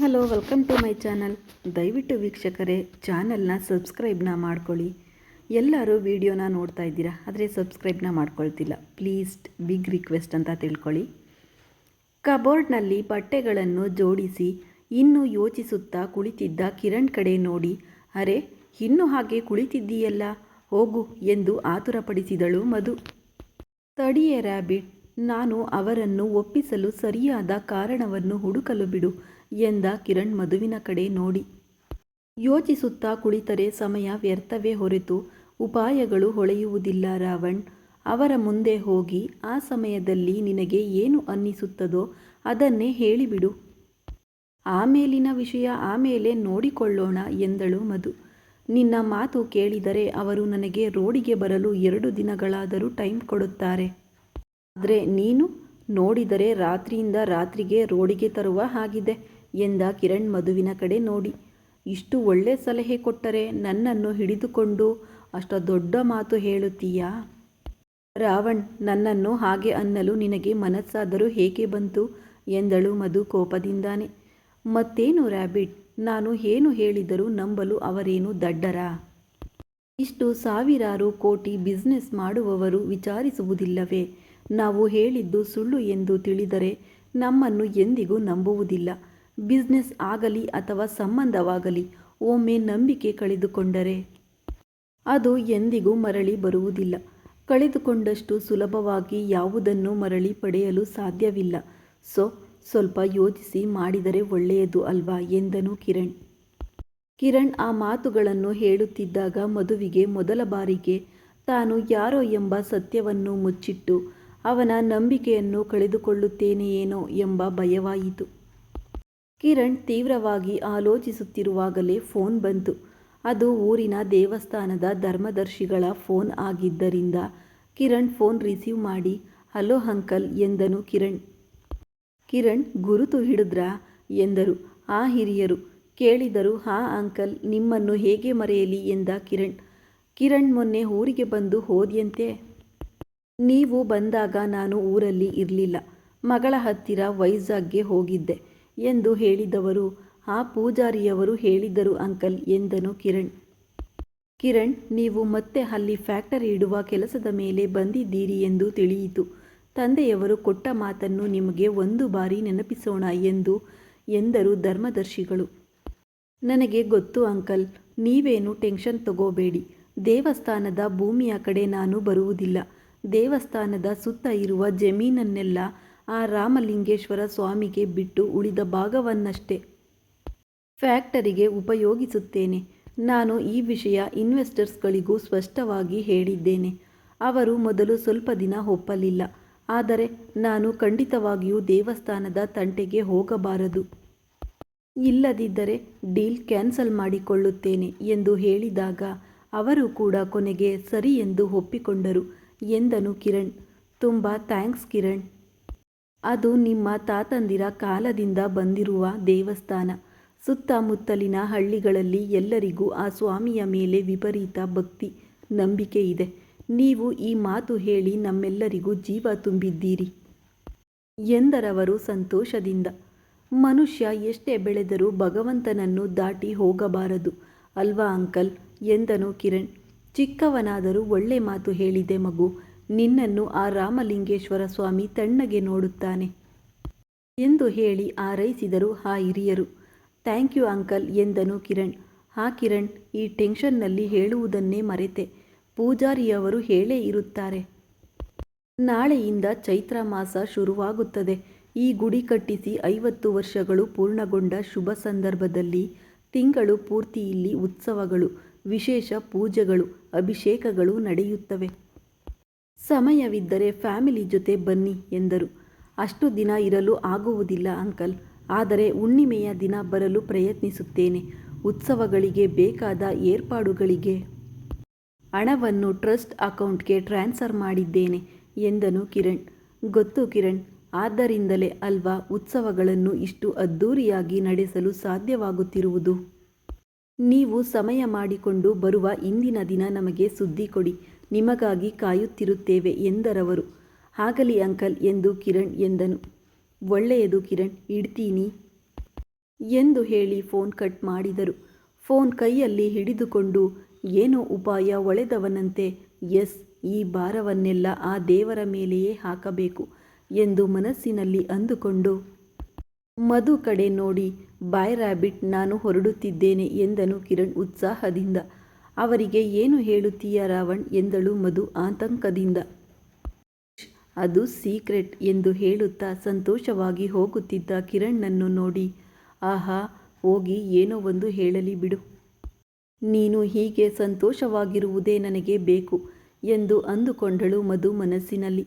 Hello, welcome to my channel. ದಯವಿಟ್ಟು ವೀಕ್ಷಕರೇ ಚಾನಲ್ನ ಸಬ್ಸ್ಕ್ರೈಬ್ನ ಮಾಡ್ಕೊಳ್ಳಿ. ಎಲ್ಲರೂ ವಿಡಿಯೋನ ನೋಡ್ತಾ ಇದ್ದೀರಾ, ಆದರೆ ಸಬ್ಸ್ಕ್ರೈಬ್ನ ಮಾಡ್ಕೊಳ್ತಿಲ್ಲ. ಪ್ಲೀಸ್ ಬಿಗ್ ರಿಕ್ವೆಸ್ಟ್ ಅಂತ ತಿಳ್ಕೊಳ್ಳಿ. ಕಬೋರ್ಡ್ನಲ್ಲಿ ಬಟ್ಟೆಗಳನ್ನು ಜೋಡಿಸಿ ಇನ್ನೂ ಯೋಚಿಸುತ್ತಾ ಕುಳಿತಿದ್ದ ಕಿರಣ್ ಕಡೆ ನೋಡಿ, ಅರೆ ಇನ್ನೂ ಹಾಗೆ ಕುಳಿತಿದ್ದೀಯಲ್ಲ, ಹೋಗು ಎಂದು ಆತುರಪಡಿಸಿದಳು ಮಧು. ತಡಿಯೇ ರ್ಯಾಬಿಟ್, ನಾನು ಅವರನ್ನು ಒಪ್ಪಿಸಲು ಸರಿಯಾದ ಕಾರಣವನ್ನು ಹುಡುಕಲು ಬಿಡು ಎಂದ ಕಿರಣ್ ಮಧುವಿನ ಕಡೆ ನೋಡಿ. ಯೋಚಿಸುತ್ತಾ ಕುಳಿತರೆ ಸಮಯ ವ್ಯರ್ಥವೇ ಹೊರತು ಉಪಾಯಗಳು ಹೊಳೆಯುವುದಿಲ್ಲ ರಾವಣ್. ಅವರ ಮುಂದೆ ಹೋಗಿ ಆ ಸಮಯದಲ್ಲಿ ನಿನಗೆ ಏನು ಅನ್ನಿಸುತ್ತದೋ ಅದನ್ನೇ ಹೇಳಿಬಿಡು. ಆಮೇಲಿನ ವಿಷಯ ಆಮೇಲೆ ನೋಡಿಕೊಳ್ಳೋಣ ಎಂದಳು ಮಧು. ನಿನ್ನ ಮಾತು ಕೇಳಿದರೆ ಅವರು ನನಗೆ ರೋಡಿಗೆ ಬರಲು 2 ದಿನಗಳಾದರೂ ಟೈಮ್ ಕೊಡುತ್ತಾರೆ. ಆದರೆ ನೀನು ನೋಡಿದರೆ ರಾತ್ರಿಯಿಂದ ರಾತ್ರಿಗೆ ರೋಡಿಗೆ ತರುವ ಹಾಗಿದೆ ಎಂದ ಕಿರಣ್ ಮಧುವಿನ ಕಡೆ ನೋಡಿ. ಇಷ್ಟು ಒಳ್ಳೆ ಸಲಹೆ ಕೊಟ್ಟರೆ ನನ್ನನ್ನು ಹಿಡಿದುಕೊಂಡು ಅಷ್ಟು ದೊಡ್ಡ ಮಾತು ಹೇಳುತ್ತೀಯಾ? ರಾವಣ್, ನನ್ನನ್ನು ಹಾಗೆ ಅನ್ನಲು ನಿನಗೆ ಮನಸ್ಸಾದರೂ ಹೇಗೆ ಬಂತು ಎಂದಳು ಮಧು ಕೋಪದಿಂದಾನೆ. ಮತ್ತೇನು ರ್ಯಾಬಿಟ್, ನಾನು ಏನು ಹೇಳಿದರೂ ನಂಬಲು ಅವರೇನು ದಡ್ಡರಾ? ಇಷ್ಟು ಸಾವಿರಾರು ಕೋಟಿ ಬಿಸ್ನೆಸ್ ಮಾಡುವವರು ವಿಚಾರಿಸುವುದಿಲ್ಲವೇ? ನಾವು ಹೇಳಿದ್ದು ಸುಳ್ಳು ಎಂದು ತಿಳಿದರೆ ನಮ್ಮನ್ನು ಎಂದಿಗೂ ನಂಬುವುದಿಲ್ಲ. ಬಿಸ್ನೆಸ್ ಆಗಲಿ ಅಥವಾ ಸಂಬಂಧವಾಗಲಿ ಒಮ್ಮೆ ನಂಬಿಕೆ ಕಳೆದುಕೊಂಡರೆ ಅದು ಎಂದಿಗೂ ಮರಳಿ ಬರುವುದಿಲ್ಲ. ಕಳೆದುಕೊಂಡಷ್ಟು ಸುಲಭವಾಗಿ ಯಾವುದನ್ನು ಮರಳಿ ಪಡೆಯಲು ಸಾಧ್ಯವಿಲ್ಲ. ಸ್ವಲ್ಪ ಯೋಚಿಸಿ ಮಾಡಿದರೆ ಒಳ್ಳೆಯದು ಅಲ್ವಾ ಎಂದನು ಕಿರಣ್. ಕಿರಣ್ ಆ ಮಾತುಗಳನ್ನು ಹೇಳುತ್ತಿದ್ದಾಗ ಮಧುವಿಗೆ ಮೊದಲ ಬಾರಿಗೆ ತಾನು ಯಾರೋ ಎಂಬ ಸತ್ಯವನ್ನು ಮುಚ್ಚಿಟ್ಟು ಅವನ ನಂಬಿಕೆಯನ್ನು ಕಳೆದುಕೊಳ್ಳುತ್ತೇನೆಯೇನೋ ಎಂಬ ಭಯವಾಯಿತು. ಕಿರಣ್ ತೀವ್ರವಾಗಿ ಆಲೋಚಿಸುತ್ತಿರುವಾಗಲೇ ಫೋನ್ ಬಂತು. ಅದು ಊರಿನ ದೇವಸ್ಥಾನದ ಧರ್ಮದರ್ಶಿಗಳ ಫೋನ್ ಆಗಿದ್ದರಿಂದ ಕಿರಣ್ ಫೋನ್ ರಿಸೀವ್ ಮಾಡಿ, ಹಲೋ ಅಂಕಲ್ ಎಂದನು ಕಿರಣ್. ಕಿರಣ್, ಗುರುತು ಹಿಡಿದ್ರಾ ಎಂದರು ಆ ಹಿರಿಯರು. ಕೇಳಿದರು, ಹಾ ಅಂಕಲ್, ನಿಮ್ಮನ್ನು ಹೇಗೆ ಮರೆಯಲಿ ಎಂದ ಕಿರಣ್. ಕಿರಣ್, ಮೊನ್ನೆ ಊರಿಗೆ ಬಂದು ಹೋದ್ಯಂತೆ. ನೀವು ಬಂದಾಗ ನಾನು ಊರಲ್ಲಿ ಇರಲಿಲ್ಲ, ಮಗಳ ಹತ್ತಿರ ವೈಜಾಗ್ಗೆ ಹೋಗಿದ್ದೆ ಎಂದು ಹೇಳಿದವರು, ಆ ಪೂಜಾರಿಯವರು ಹೇಳಿದರು ಅಂಕಲ್ ಎಂದನು ಕಿರಣ್. ಕಿರಣ್, ನೀವು ಮತ್ತೆ ಅಲ್ಲಿ ಫ್ಯಾಕ್ಟರಿ ಇಡುವ ಕೆಲಸದ ಮೇಲೆ ಬಂದಿದ್ದೀರಿ ಎಂದು ತಿಳಿಯಿತು. ತಂದೆಯವರು ಕೊಟ್ಟ ಮಾತನ್ನು ನಿಮಗೆ ಒಂದು ಬಾರಿ ನೆನಪಿಸೋಣ ಎಂದರು ಧರ್ಮದರ್ಶಿಗಳು. ನನಗೆ ಗೊತ್ತು ಅಂಕಲ್, ನೀವೇನು ಟೆನ್ಷನ್ ತಗೋಬೇಡಿ. ದೇವಸ್ಥಾನದ ಭೂಮಿಯ ಕಡೆ ನಾನು ಬರುವುದಿಲ್ಲ. ದೇವಸ್ಥಾನದ ಸುತ್ತ ಇರುವ ಜಮೀನನ್ನೆಲ್ಲ ಆ ರಾಮಲಿಂಗೇಶ್ವರ ಸ್ವಾಮಿಗೆ ಬಿಟ್ಟು ಉಳಿದ ಭಾಗವನ್ನಷ್ಟೇ ಫ್ಯಾಕ್ಟರಿಗೆ ಉಪಯೋಗಿಸುತ್ತೇನೆ. ನಾನು ಈ ವಿಷಯ ಇನ್ವೆಸ್ಟರ್ಸ್ಗಳಿಗೂ ಸ್ಪಷ್ಟವಾಗಿ ಹೇಳಿದ್ದೇನೆ. ಅವರು ಮೊದಲು ಸ್ವಲ್ಪ ದಿನ ಒಪ್ಪಲಿಲ್ಲ. ಆದರೆ ನಾನು ಖಂಡಿತವಾಗಿಯೂ ದೇವಸ್ಥಾನದ ತಂಟೆಗೆ ಹೋಗಬಾರದು. ಇಲ್ಲದಿದ್ದರೆ ಡೀಲ್ ಕ್ಯಾನ್ಸಲ್ ಮಾಡಿಕೊಳ್ಳುತ್ತೇನೆ ಎಂದು ಹೇಳಿದಾಗ ಅವರು ಕೂಡ ಕೊನೆಗೆ ಸರಿ ಎಂದು ಒಪ್ಪಿಕೊಂಡರು ಎಂದನು ಕಿರಣ್. ತುಂಬ ಥ್ಯಾಂಕ್ಸ್ ಕಿರಣ್. ಅದು ನಿಮ್ಮ ತಾತಂದಿರ ಕಾಲದಿಂದ ಬಂದಿರುವ ದೇವಸ್ಥಾನ. ಸುತ್ತಮುತ್ತಲಿನ ಹಳ್ಳಿಗಳಲ್ಲಿ ಎಲ್ಲರಿಗೂ ಆ ಸ್ವಾಮಿಯ ಮೇಲೆ ವಿಪರೀತ ಭಕ್ತಿ, ನಂಬಿಕೆ ಇದೆ. ನೀವು ಈ ಮಾತು ಹೇಳಿ ನಮ್ಮೆಲ್ಲರಿಗೂ ಜೀವ ತುಂಬಿದ್ದೀರಿ ಎಂದರವರು ಸಂತೋಷದಿಂದ. ಮನುಷ್ಯ ಎಷ್ಟೇ ಬೆಳೆದರೂ ಭಗವಂತನನ್ನು ದಾಟಿ ಹೋಗಬಾರದು ಅಲ್ವಾ ಅಂಕಲ್ ಎಂದನು ಕಿರಣ್. ಚಿಕ್ಕವನಾದರೂ ಒಳ್ಳೆ ಮಾತು ಹೇಳಿದೆ ಮಗು. ನಿನ್ನನ್ನು ಆ ರಾಮಲಿಂಗೇಶ್ವರ ಸ್ವಾಮಿ ತಣ್ಣಗೆ ನೋಡುತ್ತಾನೆ ಎಂದು ಹೇಳಿ ಹಾರೈಸಿದರು ಆ ಹಿರಿಯರು. ಥ್ಯಾಂಕ್ ಯು ಅಂಕಲ್ ಎಂದನು ಕಿರಣ್. ಹಾ ಕಿರಣ್, ಈ ಟೆನ್ಷನ್ನಲ್ಲಿ ಹೇಳುವುದನ್ನೇ ಮರೆತೆ. ಪೂಜಾರಿಯವರು ಹೇಳೇ ಇರುತ್ತಾರೆ, ನಾಳೆಯಿಂದ ಚೈತ್ರ ಮಾಸ ಶುರುವಾಗುತ್ತದೆ. ಈ ಗುಡಿ ಕಟ್ಟಿಸಿ 50 ವರ್ಷಗಳು ಪೂರ್ಣಗೊಂಡ ಶುಭ ಸಂದರ್ಭದಲ್ಲಿ ತಿಂಗಳು ಪೂರ್ತಿ ಇಲ್ಲಿ ಉತ್ಸವಗಳು, ವಿಶೇಷ ಪೂಜೆಗಳು, ಅಭಿಷೇಕಗಳು ನಡೆಯುತ್ತವೆ. ಸಮಯವಿದ್ದರೆ ಫ್ಯಾಮಿಲಿ ಜೊತೆ ಬನ್ನಿ ಎಂದರು. ಅಷ್ಟು ದಿನ ಇರಲು ಆಗುವುದಿಲ್ಲ ಅಂಕಲ್, ಆದರೆ ಹುಣ್ಣಿಮೆಯ ದಿನ ಬರಲು ಪ್ರಯತ್ನಿಸುತ್ತೇನೆ. ಉತ್ಸವಗಳಿಗೆ ಬೇಕಾದ ಏರ್ಪಾಡುಗಳಿಗೆ ಹಣವನ್ನು ಟ್ರಸ್ಟ್ ಅಕೌಂಟ್ಗೆ ಟ್ರಾನ್ಸ್ಫರ್ ಮಾಡಿದ್ದೇನೆ ಎಂದನು ಕಿರಣ್. ಗೊತ್ತು ಕಿರಣ್, ಆದ್ದರಿಂದಲೇ ಅಲ್ವಾ ಉತ್ಸವಗಳನ್ನು ಇಷ್ಟು ಅದ್ಧೂರಿಯಾಗಿ ನಡೆಸಲು ಸಾಧ್ಯವಾಗುತ್ತಿರುವುದು. ನೀವು ಸಮಯ ಮಾಡಿಕೊಂಡು ಬರುವ ಇಂದಿನ ದಿನ ನಮಗೆ ಸುದ್ದಿ ಕೊಡಿ, ನಿಮಗಾಗಿ ಕಾಯುತ್ತಿರುತ್ತೇವೆ ಎಂದರವರು. ಆಗಲಿ ಅಂಕಲ್ ಎಂದು ಕಿರಣ್ ಎಂದನು. ಒಳ್ಳೆಯದು ಕಿರಣ್, ಇಡ್ತೀನಿ. ಎಂದು ಹೇಳಿ ಫೋನ್ ಕಟ್ ಮಾಡಿದರು. ಫೋನ್ ಕೈಯಲ್ಲಿ ಹಿಡಿದುಕೊಂಡು ಏನೋ ಉಪಾಯ ಒಳೆದವನಂತೆ ಎಸ್, ಈ ಭಾರವನ್ನೆಲ್ಲ ಆ ದೇವರ ಮೇಲೆಯೇ ಹಾಕಬೇಕು ಎಂದು ಮನಸ್ಸಿನಲ್ಲಿ ಅಂದುಕೊಂಡು ಮಧು ಕಡೆ ನೋಡಿ, ಬಾಯ್ ರ್ಯಾಬಿಟ್, ನಾನು ಹೊರಡುತ್ತಿದ್ದೇನೆ ಎಂದನು ಕಿರಣ್ ಉತ್ಸಾಹದಿಂದ. ಅವರಿಗೆ ಏನು ಹೇಳುತ್ತೀಯ ರಾವಣ್ ಎಂದಳು ಮಧು ಆತಂಕದಿಂದ. ಅದು ಸೀಕ್ರೆಟ್ ಎಂದು ಹೇಳುತ್ತಾ ಸಂತೋಷವಾಗಿ ಹೋಗುತ್ತಿದ್ದ ಕಿರಣ್ಣನ್ನು ನೋಡಿ, ಆಹಾ, ಹೋಗಿ ಏನೋ ಒಂದು ಹೇಳಲಿ ಬಿಡು. ನೀನು ಹೀಗೆ ಸಂತೋಷವಾಗಿರುವುದೇ ನನಗೆ ಬೇಕು ಎಂದು ಅಂದುಕೊಂಡಳು ಮಧು ಮನಸ್ಸಿನಲ್ಲಿ.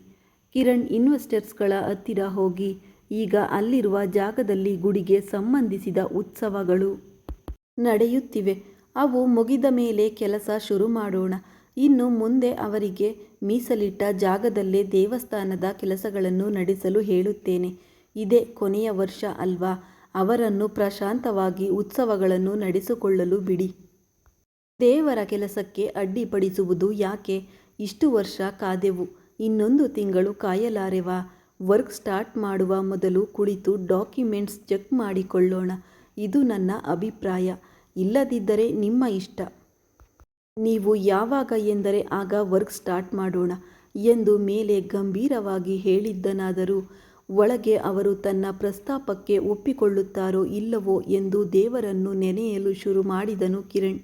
ಕಿರಣ್ ಇನ್ವೆಸ್ಟರ್ಸ್ಗಳ ಹತ್ತಿರ ಹೋಗಿ, ಈಗ ಅಲ್ಲಿರುವ ಜಾಗದಲ್ಲಿ ಗುಡಿಗೆ ಸಂಬಂಧಿಸಿದ ಉತ್ಸವಗಳು ನಡೆಯುತ್ತಿವೆ. ಅವು ಮುಗಿದ ಮೇಲೆ ಕೆಲಸ ಶುರು ಮಾಡೋಣ. ಇನ್ನು ಮುಂದೆ ಅವರಿಗೆ ಮೀಸಲಿಟ್ಟ ಜಾಗದಲ್ಲೇ ದೇವಸ್ಥಾನದ ಕೆಲಸಗಳನ್ನು ನಡೆಸಲು ಹೇಳುತ್ತೇನೆ. ಇದೇ ಕೊನೆಯ ವರ್ಷ ಅಲ್ವಾ, ಅವರನ್ನು ಪ್ರಶಾಂತವಾಗಿ ಉತ್ಸವಗಳನ್ನು ನಡೆಸಿಕೊಳ್ಳಲು ಬಿಡಿ. ದೇವರ ಕೆಲಸಕ್ಕೆ ಅಡ್ಡಿಪಡಿಸುವುದು ಯಾಕೆ? ಇಷ್ಟು ವರ್ಷ ಕಾದೆವು, ಇನ್ನೊಂದು ತಿಂಗಳು ಕಾಯಲಾರೆವಾ? ವರ್ಕ್ ಸ್ಟಾರ್ಟ್ ಮಾಡುವ ಮೊದಲು ಕುಳಿತು ಡಾಕ್ಯುಮೆಂಟ್ಸ್ ಚೆಕ್ ಮಾಡಿಕೊಳ್ಳೋಣ. ಇದು ನನ್ನ ಅಭಿಪ್ರಾಯ. ಇಲ್ಲದಿದ್ದರೆ ನಿಮ್ಮ ಇಷ್ಟ. ನೀವು ಯಾವಾಗ ಎಂದರೆ ಆಗ ವರ್ಕ್ ಸ್ಟಾರ್ಟ್ ಮಾಡೋಣ ಎಂದು ಮೇಲೆ ಗಂಭೀರವಾಗಿ ಹೇಳಿದ್ದನಾದರೂ ಒಳಗೆ ಅವರು ತನ್ನ ಪ್ರಸ್ತಾಪಕ್ಕೆ ಒಪ್ಪಿಕೊಳ್ಳುತ್ತಾರೋ ಇಲ್ಲವೋ ಎಂದು ದೇವರನ್ನು ನೆನೆಯಲು ಶುರು ಮಾಡಿದನು ಕಿರಣ್.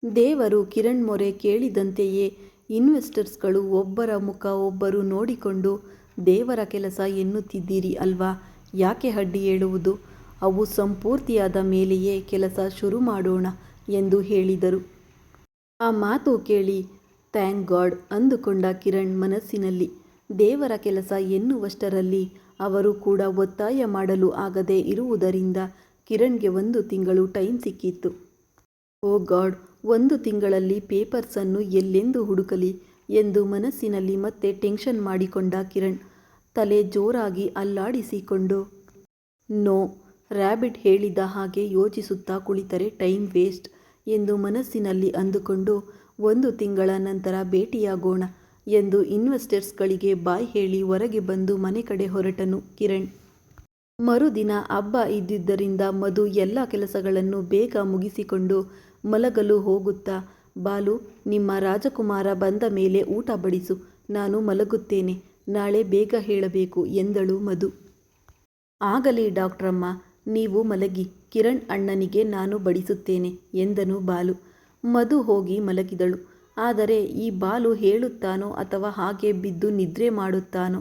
ದೇವರು ಕಿರಣ್ ಮೊರೆ ಕೇಳಿದಂತೆಯೇ ಇನ್ವೆಸ್ಟರ್ಸ್ಗಳು ಒಬ್ಬರ ಮುಖ ಒಬ್ಬರು ನೋಡಿಕೊಂಡು, ದೇವರ ಕೆಲಸ ಎನ್ನುತ್ತಿದ್ದೀರಿ ಅಲ್ವಾ, ಯಾಕೆ ಅಡ್ಡಿ ಹೇಳುವುದು? ಅವು ಸಂಪೂರ್ತಿಯಾದ ಮೇಲೆಯೇ ಕೆಲಸ ಶುರು ಮಾಡೋಣ ಎಂದು ಹೇಳಿದರು. ಆ ಮಾತು ಕೇಳಿ ಥ್ಯಾಂಕ್ ಗಾಡ್ ಅಂದುಕೊಂಡ ಕಿರಣ್ ಮನಸ್ಸಿನಲ್ಲಿ. ದೇವರ ಕೆಲಸ ಎನ್ನುವಷ್ಟರಲ್ಲಿ ಅವರು ಕೂಡ ಒತ್ತಾಯ ಮಾಡಲು ಆಗದೆ ಇರುವುದರಿಂದ ಕಿರಣ್ಗೆ 1 ತಿಂಗಳು ಟೈಮ್ ಸಿಕ್ಕಿತ್ತು. ಓ ಗಾಡ್, 1 ತಿಂಗಳಲ್ಲಿ ಪೇಪರ್ಸನ್ನು ಎಲ್ಲೆಂದು ಹುಡುಕಲಿ ಎಂದು ಮನಸ್ಸಿನಲ್ಲಿ ಮತ್ತೆ ಟೆನ್ಷನ್ ಮಾಡಿಕೊಂಡ ಕಿರಣ್ ತಲೆ ಜೋರಾಗಿ ಅಲ್ಲಾಡಿಸಿಕೊಂಡು, ನೋ, ರ್ಯಾಬಿಟ್ ಹೇಳಿದ ಹಾಗೆ ಯೋಚಿಸುತ್ತಾ ಕುಳಿತರೆ ಟೈಮ್ ವೇಸ್ಟ್ ಎಂದು ಮನಸ್ಸಿನಲ್ಲಿ ಅಂದುಕೊಂಡು 1 ತಿಂಗಳ ನಂತರ ಭೇಟಿಯಾಗೋಣ ಎಂದು ಇನ್ವೆಸ್ಟರ್ಸ್ಗಳಿಗೆ ಬಾಯ್ ಹೇಳಿ ಹೊರಗೆ ಬಂದು ಮನೆ ಕಡೆ ಹೊರಟನು ಕಿರಣ್. ಮರುದಿನ ಹಬ್ಬ ಇದ್ದುದರಿಂದ ಮಧು ಎಲ್ಲ ಕೆಲಸಗಳನ್ನು ಬೇಗ ಮುಗಿಸಿಕೊಂಡು ಮಲಗಲು ಹೋಗುತ್ತಾ, ಬಾಲು, ನಿಮ್ಮ ರಾಜಕುಮಾರ ಬಂದ ಮೇಲೆ ಊಟ ಬಡಿಸು, ನಾನು ಮಲಗುತ್ತೇನೆ, ನಾಳೆ ಬೇಗ ಹೇಳಬೇಕು ಎಂದಳು ಮಧು. ಆಗಲಿ ಡಾಕ್ಟ್ರಮ್ಮ, ನೀವು ಮಲಗಿ, ಕಿರಣ್ ಅಣ್ಣನಿಗೆ ನಾನು ಬಡಿಸುತ್ತೇನೆ ಎಂದನು ಬಾಲು. ಮಧು ಹೋಗಿ ಮಲಗಿದಳು. ಆದರೆ ಈ ಬಾಲು ಹೇಳುತ್ತಾನೋ ಅಥವಾ ಹಾಗೆ ಬಿದ್ದು ನಿದ್ರೆ ಮಾಡುತ್ತಾನೋ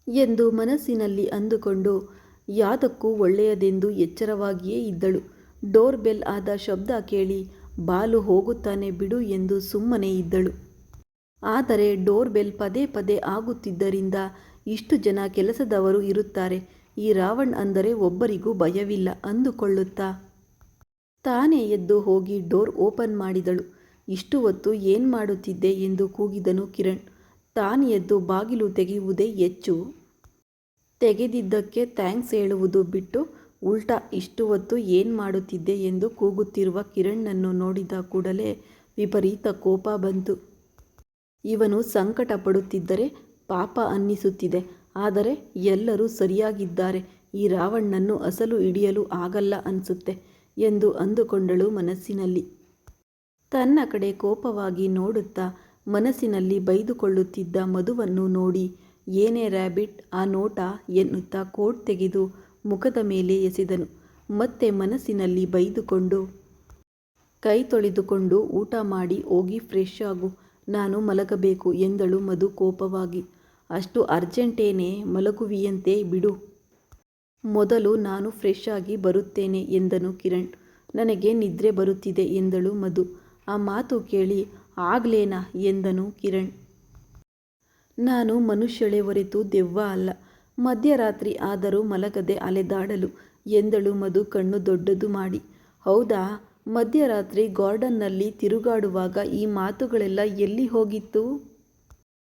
ಎಂದು ಮನಸ್ಸಿನಲ್ಲಿ ಅಂದುಕೊಂಡು ಯಾವುದಕ್ಕೂ ಒಳ್ಳೆಯದೆಂದು ಎಚ್ಚರವಾಗಿಯೇ ಇದ್ದಳು. ಡೋರ್ ಬೆಲ್ ಆದ ಶಬ್ದ ಕೇಳಿ ಬಾಲು ಹೋಗುತ್ತಾನೆ ಬಿಡು ಎಂದು ಸುಮ್ಮನೆ ಇದ್ದಳು. ಆದರೆ ಡೋರ್ ಬೆಲ್ ಪದೇ ಪದೇ ಆಗುತ್ತಿದ್ದರಿಂದ ಇಷ್ಟು ಜನ ಕೆಲಸದವರು ಇರುತ್ತಾರೆ, ಈ ರಾವಣ್ ಅಂದರೆ ಒಬ್ಬರಿಗೂ ಭಯವಿಲ್ಲ ಅಂದುಕೊಳ್ಳುತ್ತಾ ತಾನೇ ಎದ್ದು ಹೋಗಿ ಡೋರ್ ಓಪನ್ ಮಾಡಿದಳು. ಇಷ್ಟು ಹೊತ್ತು ಏನು ಮಾಡುತ್ತಿದ್ದೆ ಎಂದು ಕೂಗಿದನು ಕಿರಣ್. ತಾನು ಎದ್ದು ಬಾಗಿಲು ತೆಗೆಯುವುದೇ ಹೆಚ್ಚು. ತೆಗೆದಿದ್ದಕ್ಕೆ ಥ್ಯಾಂಕ್ಸ್ ಹೇಳುವುದು ಬಿಟ್ಟು ಉಲ್ಟಾ ಇಷ್ಟು ಹೊತ್ತು ಏನು ಮಾಡುತ್ತಿದ್ದೆ ಎಂದು ಕೂಗುತ್ತಿರುವ ಕಿರಣ್ಣನ್ನು ನೋಡಿದ ಕೂಡಲೇ ವಿಪರೀತ ಕೋಪ ಬಂತು. ಇವನು ಸಂಕಟ ಪಡುತ್ತಿದ್ದರೆ ಪಾಪ ಅನ್ನಿಸುತ್ತಿದೆ. ಆದರೆ ಎಲ್ಲರೂ ಸರಿಯಾಗಿದ್ದಾರೆ, ಈ ರಾವಣನನ್ನು ಅಸಲು ಹಿಡಿಯಲು ಆಗಲ್ಲ ಅನಿಸುತ್ತೆ ಎಂದು ಅಂದುಕೊಂಡಳು ಮನಸ್ಸಿನಲ್ಲಿ. ತನ್ನ ಕಡೆ ಕೋಪವಾಗಿ ನೋಡುತ್ತಾ ಮನಸ್ಸಿನಲ್ಲಿ ಬೈದುಕೊಳ್ಳುತ್ತಿದ್ದ ಮಧುವನ್ನು ನೋಡಿ, ಏನೇ ರ್ಯಾಬಿಟ್ ಆ ನೋಟ ಎನ್ನುತ್ತಾ ಕೋಟ್ ತೆಗೆದು ಮುಖದ ಮೇಲೆ ಎಸೆದನು. ಮತ್ತೆ ಮನಸ್ಸಿನಲ್ಲಿ ಬೈದುಕೊಂಡು, ಕೈ ತೊಳೆದುಕೊಂಡು ಊಟ ಮಾಡಿ ಹೋಗಿ ಫ್ರೆಶ್ ಆಗು, ನಾನು ಮಲಗಬೇಕು ಎಂದಳು ಮಧು ಕೋಪವಾಗಿ. ಅಷ್ಟು ಅರ್ಜೆಂಟೇನೇ ಮಲಗುವಿಯಂತೆ ಬಿಡು, ಮೊದಲು ನಾನು ಫ್ರೆಶ್ ಆಗಿ ಬರುತ್ತೇನೆ ಎಂದನು ಕಿರಣ್. ನನಗೆ ನಿದ್ರೆ ಬರುತ್ತಿದೆ ಎಂದಳು ಮಧು. ಆ ಮಾತು ಕೇಳಿ ಆಗ್ಲೇನಾ ಎಂದನು ಕಿರಣ್. ನಾನು ಮನುಷ್ಯಳೇ ಹೊರತು ದೆವ್ವ ಅಲ್ಲ, ಮಧ್ಯರಾತ್ರಿ ಆದರೂ ಮಲಗದೆ ಅಲೆದಾಡಲು ಎಂದಳು ಮಧು ಕಣ್ಣು ದೊಡ್ಡದು ಮಾಡಿ. ಹೌದಾ, ಮಧ್ಯರಾತ್ರಿ ಗಾರ್ಡನ್ನಲ್ಲಿ ತಿರುಗಾಡುವಾಗ ಈ ಮಾತುಗಳೆಲ್ಲ ಎಲ್ಲಿ ಹೋಗಿತ್ತು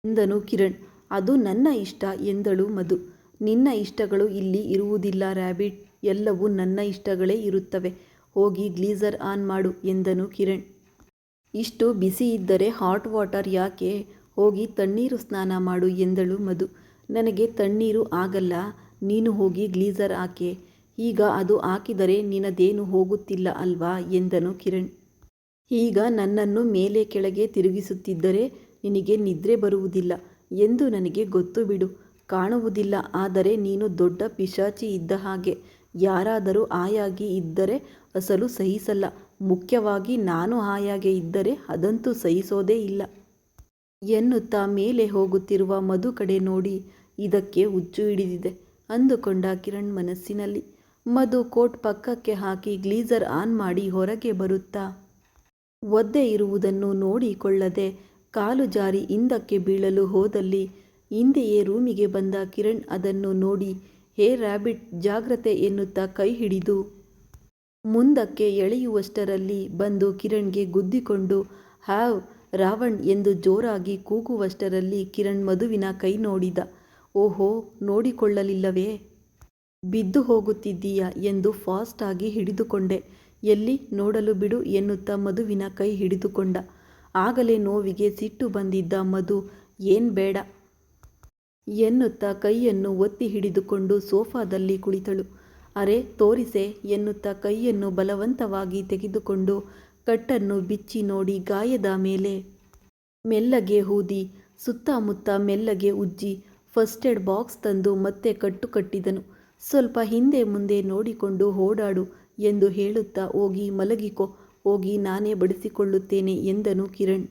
ಎಂದನು ಕಿರಣ್. ಅದು ನನ್ನ ಇಷ್ಟ ಎಂದಳು ಮಧು. ನಿನ್ನ ಇಷ್ಟಗಳು ಇಲ್ಲಿ ಇರುವುದಿಲ್ಲ ರ್ಯಾಬಿಟ್, ಎಲ್ಲವೂ ನನ್ನ ಇಷ್ಟಗಳೇ ಇರುತ್ತವೆ, ಹೋಗಿ ಗ್ಲೀಸರ್ ಆನ್ ಮಾಡು ಎಂದನು ಕಿರಣ್. ಇಷ್ಟು ಬಿಸಿ ಇದ್ದರೆ ಹಾಟ್ ವಾಟರ್ ಯಾಕೆ, ಹೋಗಿ ತಣ್ಣೀರು ಸ್ನಾನ ಮಾಡು ಎಂದಳು ಮಧು. ನನಗೆ ತಣ್ಣೀರು ಆಗಲ್ಲ, ನೀನು ಹೋಗಿ ಗ್ಲೀಸರ್ ಹಾಕೆ ಈಗ ಅದು ಹಾಕಿದರೆ ನಿನದೇನು ಹೋಗುತ್ತಿಲ್ಲ ಅಲ್ವಾ ಎಂದನು ಕಿರಣ್. ಈಗ ನನ್ನನ್ನು ಮೇಲೆ ಕೆಳಗೆ ತಿರುಗಿಸುತ್ತಿದ್ದರೆ ನಿನಗೆ ನಿದ್ರೆ ಬರುವುದಿಲ್ಲ ಎಂದು ನನಗೆ ಗೊತ್ತು ಬಿಡು. ಕಾಣುವುದಿಲ್ಲ, ಆದರೆ ನೀನು ದೊಡ್ಡ ಪಿಶಾಚಿ ಇದ್ದ ಹಾಗೆ. ಯಾರಾದರೂ ಹಾಯಾಗಿ ಇದ್ದರೆ ಅಸಲು ಸಹಿಸಲ್ಲ, ಮುಖ್ಯವಾಗಿ ನಾನು ಹಾಯಾಗೆ ಇದ್ದರೆ ಅದಂತೂ ಸಹಿಸೋದೇ ಇಲ್ಲ ಎನ್ನುತ್ತಾ ಮೇಲೆ ಹೋಗುತ್ತಿರುವ ಮಧು ಕಡೆ ನೋಡಿ ಇದಕ್ಕೆ ಹುಚ್ಚು ಹಿಡಿದಿದೆ ಅಂದುಕೊಂಡ ಕಿರಣ್ ಮನಸ್ಸಿನಲ್ಲಿ. ಮಧು ಕೋಟ್ ಪಕ್ಕಕ್ಕೆ ಹಾಕಿ ಗ್ಲೀಸರ್ ಆನ್ ಮಾಡಿ ಹೊರಗೆ ಬರುತ್ತಾ ಒದ್ದೆ ಇರುವುದನ್ನು ನೋಡಿಕೊಳ್ಳದೆ ಕಾಲು ಜಾರಿ ಹಿಂದಕ್ಕೆ ಬೀಳಲು ಹೋದಲ್ಲಿ ಹಿಂದೆಯೇ ರೂಮಿಗೆ ಬಂದ ಕಿರಣ್ ಅದನ್ನು ನೋಡಿ ಹೇ ರ್ಯಾಬಿಟ್ ಜಾಗ್ರತೆ ಎನ್ನುತ್ತಾ ಕೈ ಹಿಡಿದು ಮುಂದಕ್ಕೆ ಎಳೆಯುವಷ್ಟರಲ್ಲಿ ಬಂದು ಕಿರಣ್ಗೆ ಗುದ್ದಿಕೊಂಡು ಹ್ಯಾವ್ ರಾವಣ್ ಎಂದು ಜೋರಾಗಿ ಕೂಗುವಷ್ಟರಲ್ಲಿ ಕಿರಣ್ ಮಧುವಿನ ಕೈ ನೋಡಿದ. ಓಹೋ, ನೋಡಿಕೊಳ್ಳಲಿಲ್ಲವೇ? ಬಿದ್ದು ಹೋಗುತ್ತಿದ್ದೀಯಾ ಎಂದು ಫಾಸ್ಟಾಗಿ ಹಿಡಿದುಕೊಂಡೆ. ಎಲ್ಲಿ ನೋಡಲು ಬಿಡು ಎನ್ನುತ್ತಾ ಮಧುವಿನ ಕೈ ಹಿಡಿದುಕೊಂಡ. ಆಗಲೇ ನೋವಿಗೆ ಸಿಟ್ಟು ಬಂದಿದ್ದ ಮಧು ಏನ್ ಬೇಡ ಎನ್ನುತ್ತಾ ಕೈಯನ್ನು ಒತ್ತಿ ಹಿಡಿದುಕೊಂಡು ಸೋಫಾದಲ್ಲಿ ಕುಳಿತಳು. ಅರೆ ತೋರಿಸೆ ಎನ್ನುತ್ತಾ ಕೈಯನ್ನು ಬಲವಂತವಾಗಿ ತೆಗೆದುಕೊಂಡು ಕಟ್ಟನ್ನು ಬಿಚ್ಚಿ ನೋಡಿ ಗಾಯದ ಮೇಲೆ ಮೆಲ್ಲಗೆ ಊದಿ ಸುತ್ತಮುತ್ತ ಮೆಲ್ಲಗೆ ಉಜ್ಜಿ ಫಸ್ಟ್ ಏಡ್ ಬಾಕ್ಸ್ ತಂದು ಮತ್ತೆ ಕಟ್ಟು ಕಟ್ಟಿದನು. ಸ್ವಲ್ಪ ಹಿಂದೆ ಮುಂದೆ ನೋಡಿಕೊಂಡು ಓಡಾಡು ಎಂದು ಹೇಳುತ್ತಾ ಹೋಗಿ ಮಲಗಿಕೋ, ಹೋಗಿ ನಾನೇ ಬಡಿಸಿಕೊಳ್ಳುತ್ತೇನೆ ಎಂದನು ಕಿರಣ್.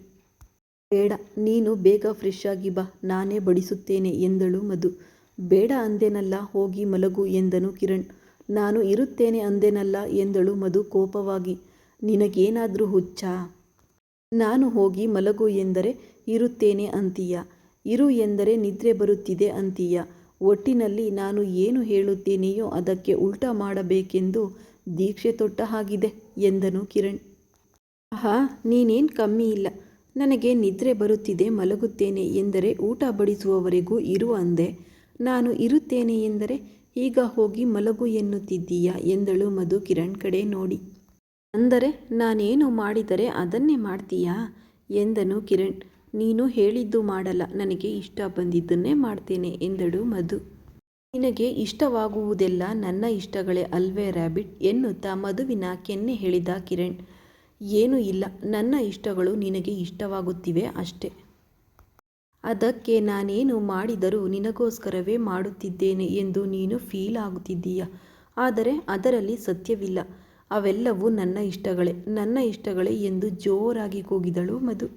ಬೇಡ, ನೀನು ಬೇಗ ಫ್ರೆಶ್ ಆಗಿ ಬಾ, ನಾನೇ ಬಡಿಸುತ್ತೇನೆ ಎಂದಳು ಮಧು. ಬೇಡ ಅಂದೆನಲ್ಲ, ಹೋಗಿ ಮಲಗು ಎಂದನು ಕಿರಣ್. ನಾನು ಇರುತ್ತೇನೆ ಅಂದೆನಲ್ಲ ಎಂದಳು ಮಧು ಕೋಪವಾಗಿ. ನಿನಗೇನಾದರೂ ಹುಚ್ಚಾ? ನಾನು ಹೋಗಿ ಮಲಗು ಎಂದರೆ ಇರುತ್ತೇನೆ ಅಂತೀಯ, ಇರು ಎಂದರೆ ನಿದ್ರೆ ಬರುತ್ತಿದೆ ಅಂತೀಯ. ಒಟ್ಟಿನಲ್ಲಿ ನಾನು ಏನು ಹೇಳುತ್ತೇನೆಯೋ ಅದಕ್ಕೆ ಉಲ್ಟಾ ಮಾಡಬೇಕೆಂದು ದೀಕ್ಷೆ ತೊಟ್ಟ ಹಾಗಿದೆ ಎಂದನು ಕಿರಣ್. ಆಹಾ, ನೀನೇನು ಕಮ್ಮಿ ಇಲ್ಲ. ನನಗೆ ನಿದ್ರೆ ಬರುತ್ತಿದೆ ಮಲಗುತ್ತೇನೆ ಎಂದರೆ ಊಟ ಬಡಿಸುವವರೆಗೂ ಇರು ಅಂದೆ. ನಾನು ಇರುತ್ತೇನೆ ಎಂದರೆ ಈಗ ಹೋಗಿ ಮಲಗು ಎನ್ನುತ್ತಿದ್ದೀಯಾ ಎಂದಳು ಮಧು ಕಿರಣ್ ಕಡೆ ನೋಡಿ. ಅಂದರೆ ನಾನೇನು ಮಾಡಿದರೆ ಅದನ್ನೇ ಮಾಡ್ತೀಯಾ ಎಂದನು ಕಿರಣ್. ನೀನು ಹೇಳಿದ್ದು ಮಾಡಲ್ಲ, ನನಗೆ ಇಷ್ಟ ಬಂದಿದ್ದನ್ನೇ ಮಾಡ್ತೇನೆ ಎಂದಳು ಮಧು. ನಿನಗೆ ಇಷ್ಟವಾಗುವುದೆಲ್ಲ ನನ್ನ ಇಷ್ಟಗಳೇ ಅಲ್ವೇ ರ್ಯಾಬಿಟ್ ಎನ್ನುತ್ತಾ ಮಧುವಿನ ಕೆನ್ನೆ ಹೇಳಿದ ಕಿರಣ್. ಏನೂ ಇಲ್ಲ, ನನ್ನ ಇಷ್ಟಗಳು ನಿನಗೆ ಇಷ್ಟವಾಗುತ್ತಿವೆ ಅಷ್ಟೇ. ಅದಕ್ಕೆ ನಾನೇನು ಮಾಡಿದರೂ ನಿನಗೋಸ್ಕರವೇ ಮಾಡುತ್ತಿದ್ದೇನೆ ಎಂದು ನೀನು ಫೀಲ್ ಆಗುತ್ತಿದ್ದೀಯ. ಆದರೆ ಅದರಲ್ಲಿ ಸತ್ಯವಿಲ್ಲ. ಅವೆಲ್ಲವೂ ನನ್ನ ಇಷ್ಟಗಳೇ, ನನ್ನ ಇಷ್ಟಗಳೇ ಎಂದು ಜೋರಾಗಿ ಕೂಗಿದಳು ಮಧು.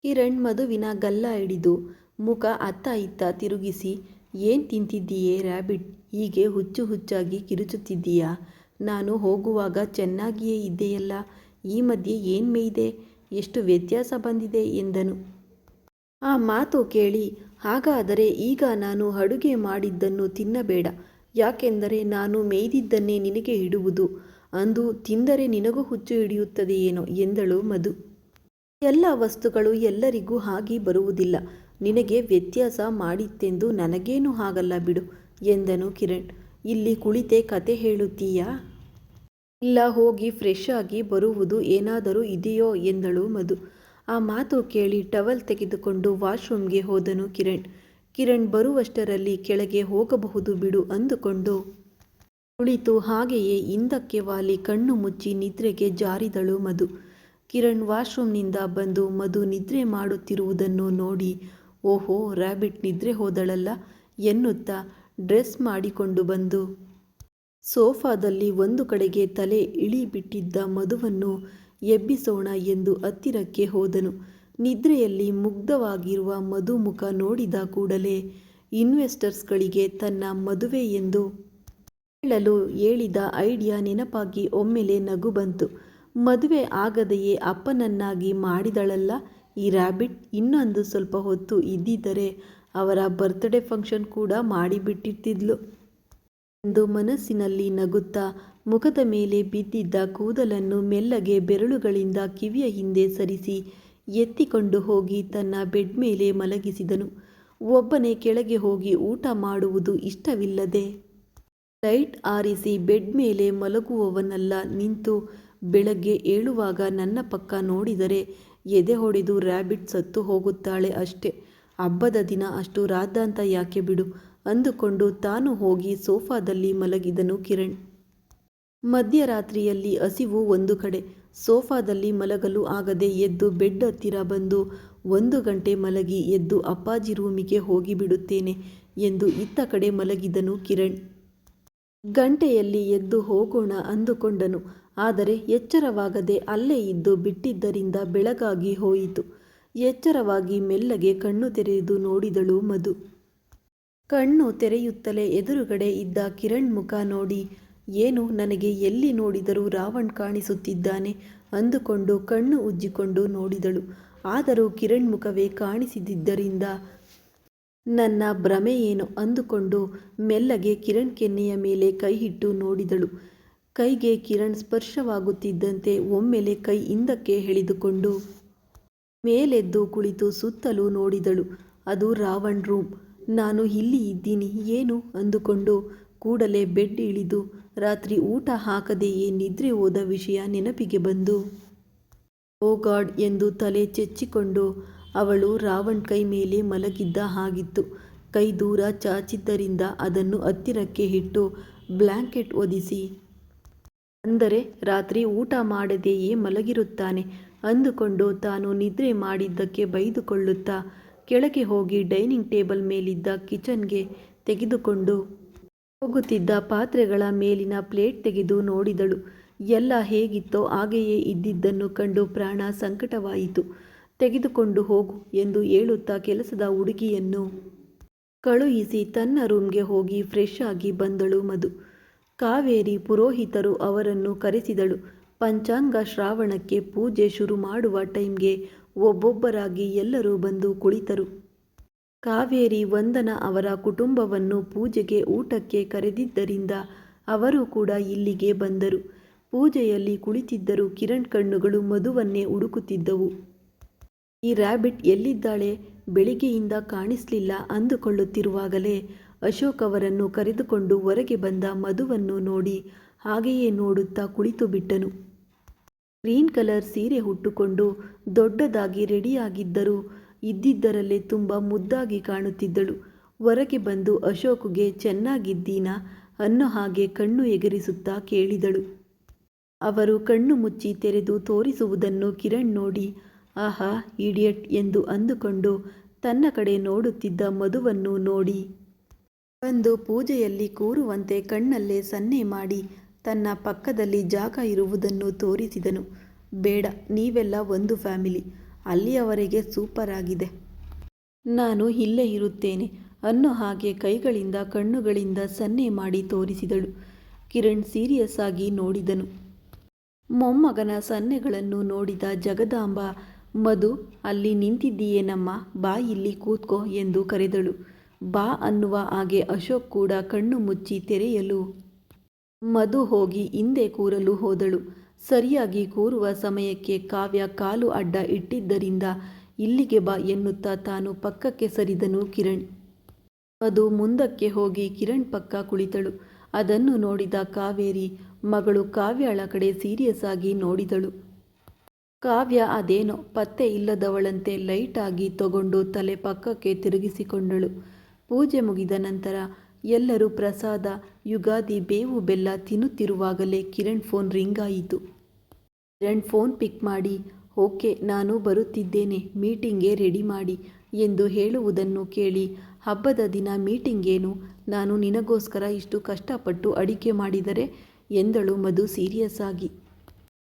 ಕಿರಣ್ ಮಧುವಿನ ಗಲ್ಲ ಹಿಡಿದು ಮುಖ ಅತ್ತ ಇತ್ತ ತಿರುಗಿಸಿ ಏನು ತಿಂತಿದ್ದೀಯೇ ರ್ಯಾಬಿಟ್, ಹೀಗೆ ಹುಚ್ಚು ಹುಚ್ಚಾಗಿ ಕಿರುಚುತ್ತಿದ್ದೀಯಾ? ನಾನು ಹೋಗುವಾಗ ಚೆನ್ನಾಗಿಯೇ ಇದ್ದೆಯಲ್ಲ, ಈ ಮಧ್ಯೆ ಏನು ಮೇಯ್ದೆ, ಎಷ್ಟು ವ್ಯತ್ಯಾಸ ಬಂದಿದೆ ಎಂದನು. ಆ ಮಾತು ಕೇಳಿ ಹಾಗಾದರೆ ಈಗ ನಾನು ಅಡುಗೆ ಮಾಡಿದ್ದನ್ನು ತಿನ್ನಬೇಡ, ಯಾಕೆಂದರೆ ನಾನು ಮೇಯ್ದಿದ್ದನ್ನೇ ನಿನಗೆ ಇಡುವುದು, ಅಂದು ತಿಂದರೆ ನಿನಗೂ ಹುಚ್ಚು ಹಿಡಿಯುತ್ತದೆಯೇನೋ ಎಂದಳು ಮಧು. ಎಲ್ಲ ವಸ್ತುಗಳು ಎಲ್ಲರಿಗೂ ಆಗಿ ಬರುವುದಿಲ್ಲ, ನಿನಗೆ ವ್ಯತ್ಯಾಸ ಮಾಡಿತ್ತೆಂದು ನನಗೇನು ಆಗಲ್ಲ ಬಿಡು ಎಂದನು ಕಿರಣ್. ಇಲ್ಲಿ ಕುಳಿತೆ ಕತೆ ಹೇಳುತ್ತೀಯಾ? ಇಲ್ಲ, ಹೋಗಿ ಫ್ರೆಶ್ ಆಗಿ ಬರುವುದು ಏನಾದರೂ ಇದೆಯೋ ಎಂದಳು ಮಧು. ಆ ಮಾತು ಕೇಳಿ ಟವಲ್ ತೆಗೆದುಕೊಂಡು ವಾಶ್ರೂಮ್ಗೆ ಹೋದನು ಕಿರಣ್. ಕಿರಣ್ ಬರುವಷ್ಟರಲ್ಲಿ ಕೆಳಗೆ ಹೋಗಬಹುದು ಬಿಡು ಅಂದುಕೊಂಡು ಕುಳಿತು ಹಾಗೆಯೇ ಹಿಂದಕ್ಕೆ ವಾಲಿ ಕಣ್ಣು ಮುಚ್ಚಿ ನಿದ್ರೆಗೆ ಜಾರಿದಳು ಮಧು. ಕಿರಣ್ ವಾಶ್ರೂಮ್ನಿಂದ ಬಂದು ಮಧು ನಿದ್ರೆ ಮಾಡುತ್ತಿರುವುದನ್ನು ನೋಡಿ ಓಹೋ, ರ್ಯಾಬಿಟ್ ನಿದ್ರೆ ಹೋದಳಲ್ಲ ಎನ್ನುತ್ತಾ ಡ್ರೆಸ್ ಮಾಡಿಕೊಂಡು ಬಂದು ಸೋಫಾದಲ್ಲಿ ಒಂದು ಕಡೆಗೆ ತಲೆ ಇಳಿಬಿಟ್ಟಿದ್ದ ಮಧುವನ್ನು ಎಬ್ಬಿಸೋಣ ಎಂದು ಹತ್ತಿರಕ್ಕೆ ಹೋದನು. ನಿದ್ರೆಯಲ್ಲಿ ಮುಗ್ಧವಾಗಿರುವ ಮಧು ಮುಖ ನೋಡಿದ ಕೂಡಲೇ ಇನ್ವೆಸ್ಟರ್ಸ್ಗಳಿಗೆ ತನ್ನ ಮದುವೆ ಎಂದು ಹೇಳಲು ಹೇಳಿದ ಐಡಿಯಾ ನೆನಪಾಗಿ ಒಮ್ಮೆಲೆ ನಗು ಬಂತು. ಮದುವೆ ಆಗದೆಯೇ ಅಪ್ಪನನ್ನಾಗಿ ಮಾಡಿದಳಲ್ಲ ಈ ರ್ಯಾಬಿಟ್, ಇನ್ನೊಂದು ಸ್ವಲ್ಪ ಹೊತ್ತು ಇದ್ದಿದ್ದರೆ ಅವರ ಬರ್ತ್ಡೇ ಫಂಕ್ಷನ್ ಕೂಡ ಮಾಡಿಬಿಟ್ಟಿರ್ತಿದ್ಲು ಎಂದು ಮನಸ್ಸಿನಲ್ಲಿ ನಗುತ್ತಾ ಮುಖದ ಮೇಲೆ ಬಿದ್ದಿದ್ದ ಕೂದಲನ್ನು ಮೆಲ್ಲಗೆ ಬೆರಳುಗಳಿಂದ ಕಿವಿಯ ಹಿಂದೆ ಸರಿಸಿ ಎತ್ತಿಕೊಂಡು ಹೋಗಿ ತನ್ನ ಬೆಡ್ ಮೇಲೆ ಮಲಗಿಸಿದನು. ಒಬ್ಬನೇ ಕೆಳಗೆ ಹೋಗಿ ಊಟ ಮಾಡುವುದು ಇಷ್ಟವಿಲ್ಲದೆ ಲೈಟ್ ಆರಿಸಿ ಬೆಡ್ ಮೇಲೆ ಮಲಗುವವನಲ್ಲ, ನಿಂತು ಬೆಳಗ್ಗೆ ಏಳುವಾಗ ನನ್ನ ಪಕ್ಕ ನೋಡಿದರೆ ಎದೆ ಹೊಡೆದು ರ್ಯಾಬಿಟ್ ಸತ್ತು ಹೋಗುತ್ತಾಳೆ ಅಷ್ಟೇ. ಹಬ್ಬದ ದಿನ ಅಷ್ಟು ರಾದ್ದಾಂತ ಯಾಕೆ ಬಿಡು, ಅಂದುಕೊಂಡು ತಾನು ಹೋಗಿ ಸೋಫಾದಲ್ಲಿ ಮಲಗಿದನು ಕಿರಣ್. ಮಧ್ಯರಾತ್ರಿಯಲ್ಲಿ ಹಸಿವು ಒಂದು ಕಡೆ, ಸೋಫಾದಲ್ಲಿ ಮಲಗಲು ಆಗದೆ ಎದ್ದು ಬೆಡ್ ಹತ್ತಿರ ಬಂದು 1 ಗಂಟೆ ಮಲಗಿ ಎದ್ದು ಅಪ್ಪಾಜಿ ರೂಮಿಗೆ ಹೋಗಿಬಿಡುತ್ತೇನೆ ಎಂದು ಇತ್ತ ಕಡೆ ಮಲಗಿದನು ಕಿರಣ್. ಗಂಟೆಯಲ್ಲಿ ಎದ್ದು ಹೋಗೋಣ ಅಂದುಕೊಂಡನು. ಆದರೆ ಎಚ್ಚರವಾಗದೆ ಅಲ್ಲೇ ಇದ್ದು ಬಿಟ್ಟಿದ್ದರಿಂದ ಬೆಳಗಾಗಿ ಹೋಯಿತು. ಎಚ್ಚರವಾಗಿ ಮೆಲ್ಲಗೆ ಕಣ್ಣು ತೆರೆದು ನೋಡಿದಳು ಮಧು. ಕಣ್ಣು ತೆರೆಯುತ್ತಲೇ ಎದುರುಗಡೆ ಇದ್ದ ಕಿರಣ್ ಮುಖ ನೋಡಿ, ಏನು ನನಗೆ ಎಲ್ಲಿ ನೋಡಿದರೂ ರಾವಣ್ ಕಾಣಿಸುತ್ತಿದ್ದಾನೆ ಅಂದುಕೊಂಡು ಕಣ್ಣು ಉಜ್ಜಿಕೊಂಡು ನೋಡಿದಳು. ಆದರೂ ಕಿರಣ್ ಮುಖವೇ ಕಾಣಿಸದಿದ್ದರಿಂದ ನನ್ನ ಭ್ರಮೆ ಏನು ಅಂದುಕೊಂಡು ಮೆಲ್ಲಗೆ ಕಿರಣ್ ಕೆನ್ನೆಯ ಮೇಲೆ ಕೈ ಇಟ್ಟು ನೋಡಿದಳು. ಕೈಗೆ ಕಿರಣ್ ಸ್ಪರ್ಶವಾಗುತ್ತಿದ್ದಂತೆ ಒಮ್ಮೆಲೆ ಕೈ ಹಿಂದಕ್ಕೆ ಎಳೆದುಕೊಂಡು ಮೇಲೆದ್ದು ಕುಳಿತು ಸುತ್ತಲೂ ನೋಡಿದಳು. ಅದು ರಾವಣ್ ರೂಮ್. ನಾನು ಇಲ್ಲಿ ಇದ್ದೀನಿ ಏನು ಅಂದುಕೊಂಡು ಕೂಡಲೇ ಬೆಡ್ ಇಳಿದು ರಾತ್ರಿ ಊಟ ಹಾಕದೆಯೇ ನಿದ್ರೆ ಹೋದ ವಿಷಯ ನೆನಪಿಗೆ ಬಂದು ಓ ಗಾಡ್ ಎಂದು ತಲೆ ಚೆಚ್ಚಿಕೊಂಡು ಅವಳು ರಾವಣ್ ಕೈ ಮೇಲೆ ಮಲಗಿದ್ದ ಹಾಗಿತ್ತು. ಕೈ ದೂರ ಚಾಚಿದ್ದರಿಂದ ಅದನ್ನು ಹತ್ತಿರಕ್ಕೆ ಇಟ್ಟು ಬ್ಲ್ಯಾಂಕೆಟ್ ಹೊದಿಸಿ, ಅಂದರೆ ರಾತ್ರಿ ಊಟ ಮಾಡದೆಯೇ ಮಲಗಿರುತ್ತಾನೆ ಅಂದುಕೊಂಡು ತಾನು ನಿದ್ರೆ ಮಾಡಿದ್ದಕ್ಕೆ ಬೈದುಕೊಳ್ಳುತ್ತಾ ಕೆಳಗೆ ಹೋಗಿ ಡೈನಿಂಗ್ ಟೇಬಲ್ ಮೇಲಿದ್ದ ಕಿಚನ್ಗೆ ತೆಗೆದುಕೊಂಡು ಹೋಗುತ್ತಿದ್ದ ಪಾತ್ರೆಗಳ ಮೇಲಿನ ಪ್ಲೇಟ್ ತೆಗೆದು ನೋಡಿದಳು. ಎಲ್ಲ ಹೇಗಿತ್ತೋ ಹಾಗೆಯೇ ಇದ್ದಿದ್ದನ್ನು ಕಂಡು ಪ್ರಾಣ ಸಂಕಟವಾಯಿತು. ತೆಗೆದುಕೊಂಡು ಹೋಗು ಎಂದು ಹೇಳುತ್ತಾ ಕೆಲಸದ ಹುಡುಗಿಯನ್ನು ಕಳುಹಿಸಿ ತನ್ನ ರೂಮ್ಗೆ ಹೋಗಿ ಫ್ರೆಶ್ ಆಗಿ ಬಂದಳು ಮಧು. ಕಾವೇರಿ ಪುರೋಹಿತರು ಅವರನ್ನು ಕರೆಸಿದಳು. ಪಂಚಾಂಗ ಶ್ರಾವಣಕ್ಕೆ ಪೂಜೆ ಶುರು ಮಾಡುವ ಟೈಮ್ಗೆ ಒಬ್ಬೊಬ್ಬರಾಗಿ ಎಲ್ಲರೂ ಬಂದು ಕುಳಿತರು. ಕಾವೇರಿ ವಂದನಾ ಅವರ ಕುಟುಂಬವನ್ನು ಪೂಜೆಗೆ ಊಟಕ್ಕೆ ಕರೆದಿದ್ದರಿಂದ ಅವರು ಕೂಡ ಇಲ್ಲಿಗೆ ಬಂದರು. ಪೂಜೆಯಲ್ಲಿ ಕುಳಿತಿದ್ದರೂ ಕಿರಣ್ ಕಣ್ಣುಗಳು ಮಧುವನ್ನೇ ಹುಡುಕುತ್ತಿದ್ದವು. ಈ ರ್ಯಾಬಿಟ್ ಎಲ್ಲಿದ್ದಾಳೆ, ಬೆಳಿಗ್ಗೆಯಿಂದ ಕಾಣಿಸ್ಲಿಲ್ಲ ಅಂದುಕೊಳ್ಳುತ್ತಿರುವಾಗಲೇ ಅಶೋಕ್ ಅವರನ್ನು ಕರೆದುಕೊಂಡು ಹೊರಗೆ ಬಂದ ಮಧುವನ್ನು ನೋಡಿ ಹಾಗೆಯೇ ನೋಡುತ್ತಾ ಕುಳಿತು ಬಿಟ್ಟನು. ಗ್ರೀನ್ ಕಲರ್ ಸೀರೆ ಉಟ್ಟುಕೊಂಡು ದೊಡ್ಡದಾಗಿ ರೆಡಿಯಾಗಿದ್ದರೂ ಇದ್ದಿದ್ದರಲ್ಲೇ ತುಂಬ ಮುದ್ದಾಗಿ ಕಾಣುತ್ತಿದ್ದಳು. ಹೊರಗೆ ಬಂದು ಅಶೋಕ್ಗೆ ಚೆನ್ನಾಗಿದ್ದೀನಾ ಅನ್ನೋ ಹಾಗೆ ಕಣ್ಣು ಎಗರಿಸುತ್ತಾ ಕೇಳಿದಳು. ಅವರು ಕಣ್ಣು ಮುಚ್ಚಿ ತೆರೆದು ತೋರಿಸುವುದನ್ನು ಕಿರಣ್ ನೋಡಿ ಆಹಾ ಇಡಿಯಟ್ ಎಂದು ಅಂದುಕೊಂಡು ತನ್ನ ಕಡೆ ನೋಡುತ್ತಿದ್ದ ಮಧುವನ್ನು ನೋಡಿ ಬಂದು ಪೂಜೆಯಲ್ಲಿ ಕೂರುವಂತೆ ಕಣ್ಣಲ್ಲೇ ಸನ್ನೆ ಮಾಡಿ ತನ್ನ ಪಕ್ಕದಲ್ಲಿ ಜಾಗ ಇರುವುದನ್ನು ತೋರಿಸಿದನು. ಬೇಡ, ನೀವೆಲ್ಲ ಒಂದು ಫ್ಯಾಮಿಲಿ, ಅಲ್ಲಿಯವರೆಗೆ ಸೂಪರ್ ಆಗಿದೆ, ನಾನು ಇಲ್ಲೇ ಇರುತ್ತೇನೆ ಅನ್ನೋ ಹಾಗೆ ಕೈಗಳಿಂದ ಕಣ್ಣುಗಳಿಂದ ಸನ್ನೆ ಮಾಡಿ ತೋರಿಸಿದಳು. ಕಿರಣ್ ಸೀರಿಯಸ್ ಆಗಿ ನೋಡಿದನು. ಮೊಮ್ಮಗನ ಸನ್ನೆಗಳನ್ನು ನೋಡಿದ ಜಗದಾಂಬ ಮಧು ಅಲ್ಲಿ ನಿಂತಿದ್ದೀಯೇನಮ್ಮ, ಬಾ ಇಲ್ಲಿ ಕೂತ್ಕೋ ಎಂದು ಕರೆದಳು. ಬಾ ಅನ್ನುವ ಹಾಗೆ ಅಶೋಕ್ ಕೂಡ ಕಣ್ಣು ಮುಚ್ಚಿ ತೆರೆಯಲು ಮಧು ಹೋಗಿ ಹಿಂದೆ ಕೂರಲು ಹೋದಳು. ಸರಿಯಾಗಿ ಕೂರುವ ಸಮಯಕ್ಕೆ ಕಾವ್ಯ ಕಾಲು ಅಡ್ಡ ಇಟ್ಟಿದ್ದರಿಂದ ಇಲ್ಲಿಗೆ ಬಾ ಎನ್ನುತ್ತಾ ತಾನು ಪಕ್ಕಕ್ಕೆ ಸರಿದನು ಕಿರಣ್. ಮಧು ಮುಂದಕ್ಕೆ ಹೋಗಿ ಕಿರಣ್ ಪಕ್ಕ ಕುಳಿತಳು. ಅದನ್ನು ನೋಡಿದ ಕಾವೇರಿ ಮಗಳು ಕಾವ್ಯಳ ಕಡೆ ಸೀರಿಯಸ್ ಆಗಿ ನೋಡಿದಳು. ಕಾವ್ಯ ಅದೇನೋ ಪತ್ತೆ ಇಲ್ಲದವಳಂತೆ ಲೈಟಾಗಿ ತಗೊಂಡು ತಲೆ ಪಕ್ಕಕ್ಕೆ ತಿರುಗಿಸಿಕೊಂಡಳು. ಪೂಜೆ ಮುಗಿದ ನಂತರ ಎಲ್ಲರೂ ಪ್ರಸಾದ, ಯುಗಾದಿ ಬೇವು ಬೆಲ್ಲ ತಿನ್ನುತ್ತಿರುವಾಗಲೇ ಕಿರಣ್ ಫೋನ್ ರಿಂಗ್ ಆಯಿತು. ಕಿರಣ್ ಫೋನ್ ಪಿಕ್ ಮಾಡಿ ಓಕೆ ನಾನು ಬರುತ್ತಿದ್ದೇನೆ, ಮೀಟಿಂಗ್ಗೆ ರೆಡಿ ಮಾಡಿ ಎಂದು ಹೇಳುವುದನ್ನು ಕೇಳಿ ಹಬ್ಬದ ದಿನ ಮೀಟಿಂಗೇನು, ನಾನು ನಿನಗೋಸ್ಕರ ಇಷ್ಟು ಕಷ್ಟಪಟ್ಟು ಅಡಿಗೆ ಮಾಡಿದರೆ ಎಂದಳು ಮಧು ಸೀರಿಯಸ್ ಆಗಿ.